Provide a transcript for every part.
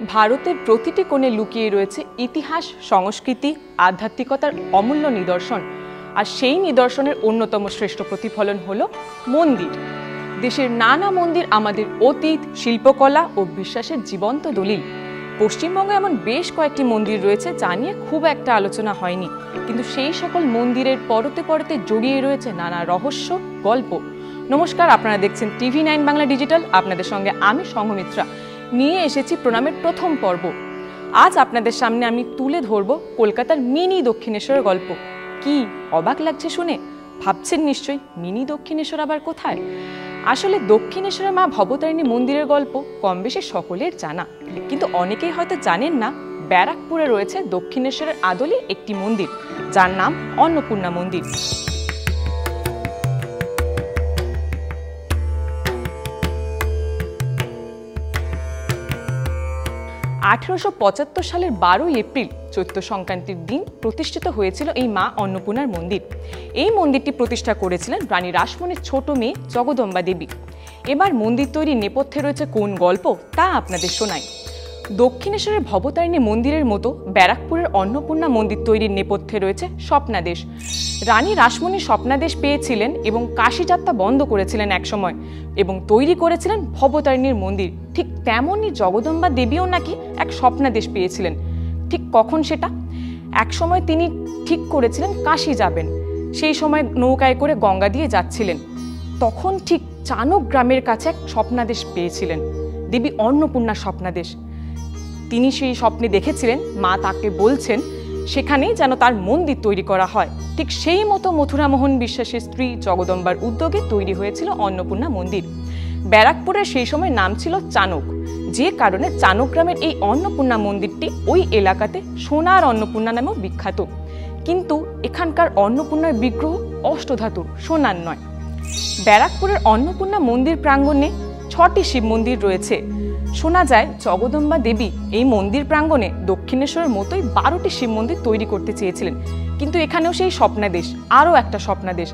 ভারতের প্রতিটি কোণে লুকিয়ে রয়েছে ইতিহাস, সংস্কৃতি, আধ্যাত্মিকতার অমূল্য নিদর্শন। আর সেই নিদর্শনের অন্যতম শ্রেষ্ঠ প্রতিফলন হলো মন্দির। দেশের নানা মন্দির আমাদের অতীত, শিল্পকলা ও বিশ্বাসের জীবন্ত দলিল। পশ্চিমবঙ্গে এমন বেশ কয়েকটি মন্দির রয়েছে যা নিয়ে খুব একটা আলোচনা হয়নি, কিন্তু সেই সকল মন্দিরের পরতে পরতে জড়িয়ে রয়েছে নানা রহস্য, গল্প। নমস্কার, আপনারা দেখছেন TV9 বাংলা ডিজিটাল। আপনাদের সঙ্গে আমি সংঘমিত্রা নিয়ে এসেছি প্রণামের প্রথম পর্ব। আজ আপনাদের সামনে আমি তুলে ধরব কলকাতার মিনি দক্ষিণেশ্বরের গল্প। কি অবাক লাগছে শুনে? ভাবছেন নিশ্চয়ই মিনি দক্ষিণেশ্বর আবার কোথায়? আসলে দক্ষিণেশ্বরের মা ভবতারিণী মন্দিরের গল্প কম বেশি সকলের জানা, কিন্তু অনেকেই হয়তো জানেন না ব্যারাকপুরে রয়েছে দক্ষিণেশ্বরের আদলে একটি মন্দির, যার নাম অন্নপূর্ণা মন্দির। 1875 সালের 12 এপ্রিল চৈত্র সংক্রান্তির দিন প্রতিষ্ঠিত হয়েছিল এই মা অন্নপূর্ণার মন্দির। এই মন্দিরটি প্রতিষ্ঠা করেছিলেন রানী রাসমণির ছোট মেয়ে জগদম্বা দেবী। এবার মন্দির তৈরির নেপথ্যে রয়েছে কোন গল্প তা আপনাদের শোনাই। দক্ষিণেশ্বরের ভবতারিণী মন্দিরের মতো ব্যারাকপুরের অন্নপূর্ণা মন্দির তৈরির নেপথ্যে রয়েছে স্বপ্নাদেশ। রানী রাসমণি স্বপ্নাদেশ পেয়েছিলেন এবং কাশী যাত্রা বন্ধ করেছিলেন একসময় এবং তৈরি করেছিলেন ভবতারিণীর মন্দির। ঠিক তেমনই জগদম্বা দেবীও নাকি এক স্বপ্নাদেশ পেয়েছিলেন। ঠিক কখন সেটা? একসময় তিনি ঠিক করেছিলেন কাশী যাবেন। সেই সময় নৌকায় করে গঙ্গা দিয়ে যাচ্ছিলেন, তখন ঠিক চানক গ্রামের কাছে এক স্বপ্নাদেশ পেয়েছিলেন, দেবী অন্নপূর্ণার স্বপ্নাদেশ। তিনি সেই স্বপ্নে দেখেছিলেন মা তাকে বলছেন সেখানেই যেন তার মন্দির তৈরি করা হয়। ঠিক সেই মতো মথুরামোহন বিশ্বাসের স্ত্রী জগদম্বার উদ্যোগে তৈরি হয়েছিল অন্নপূর্ণা মন্দির। ব্যারাকপুরের সেই সময় নাম ছিল চানক, যে কারণে চানক গ্রামের এই অন্নপূর্ণা মন্দিরটি ওই এলাকাতে সোনার অন্নপূর্ণা নামেও বিখ্যাত। কিন্তু এখানকার অন্নপূর্ণার বিগ্রহ অষ্টধাতুর, সোনার নয়। ব্যারাকপুরের অন্নপূর্ণা মন্দির প্রাঙ্গণে 6টি শিব মন্দির রয়েছে। শোনা যায় জগদম্বা দেবী এই মন্দির প্রাঙ্গণে দক্ষিণেশ্বরের মতোই 12টি শিব মন্দির তৈরি করতে চেয়েছিলেন, কিন্তু এখানেও সেই স্বপ্নাদেশ, আরও একটা স্বপ্নাদেশ।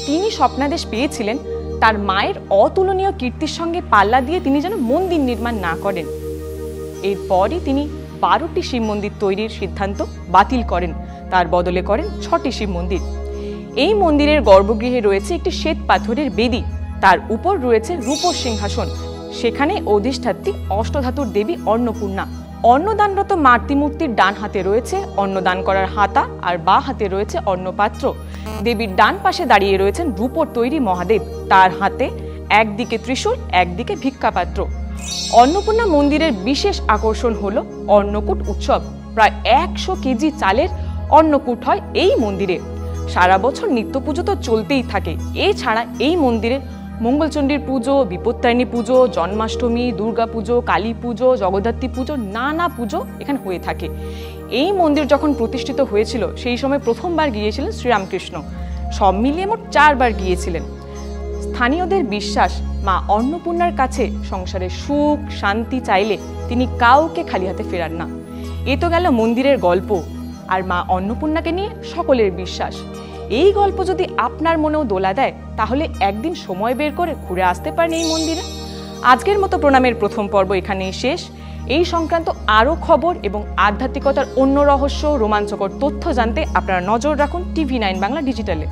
তিনি স্বপ্নাদেশ পেয়েছিলেন তার মায়ের অতুলনীয় কীর্তির সঙ্গে পাল্লা দিয়ে তিনি যেন মন্দির নির্মাণ না করেন। এরপরই তিনি 12টি শিব মন্দির তৈরির সিদ্ধান্ত বাতিল করেন, তার বদলে করেন 6টি শিব মন্দির। এই মন্দিরের গর্ভগৃহে রয়েছে একটি শ্বেত পাথরের বেদি, তার উপর রয়েছে রূপোর সিংহাসন। সেখানে অধিষ্ঠাত্রী অষ্টধাতুর দেবী অন্নপূর্ণা। অন্নদানরত মাতৃমূর্তির ডান হাতে রয়েছে অন্নদান করার হাতা, আর বাঁ হাতে রয়েছে অন্নপাত্র। দেবীর ডান পাশে দাঁড়িয়ে রয়েছেন রূপোর তৈরি মহাদেব, তার হাতে একদিকে ত্রিশূল, একদিকে ভিক্ষাপাত্র। অন্নপূর্ণা মন্দিরের বিশেষ আকর্ষণ হলো অন্নকূট উৎসব। প্রায় 100 কেজি চালের অন্নকূট হয় এই মন্দিরে। সারা বছর নিত্য পুজো তো চলতেই থাকে। এছাড়া এই মন্দিরে মঙ্গলচণ্ডীর পুজো, বিপত্তারিণী পুজো, জন্মাষ্টমী, দুর্গা পুজো, কালী পুজো, জগদ্ধাত্রী পুজো, নানা পুজো এখানে হয়ে থাকে। এই মন্দির যখন প্রতিষ্ঠিত হয়েছিল সেই সময় প্রথমবার গিয়েছিলেন শ্রীরামকৃষ্ণ। সব মিলিয়ে মোট 4 বার গিয়েছিলেন। স্থানীয়দের বিশ্বাস মা অন্নপূর্ণার কাছে সংসারে সুখ শান্তি চাইলে তিনি কাউকে খালি হাতে ফেরান না। এ তো গেল মন্দিরের গল্প, আর মা অন্নপূর্ণাকে নিয়ে সকলের বিশ্বাস। এই গল্প যদি আপনার মনেও দোলা দেয়, তাহলে একদিন সময় বের করে ঘুরে আসতে পারেন এই মন্দিরে। আজকের মতো প্রণামের প্রথম পর্ব এখানেই শেষ। এই সংক্রান্ত আরও খবর এবং আধ্যাত্মিকতার অন্য রহস্য, রোমাঞ্চকর তথ্য জানতে আপনারা নজর রাখুন TV9 বাংলা ডিজিটালে।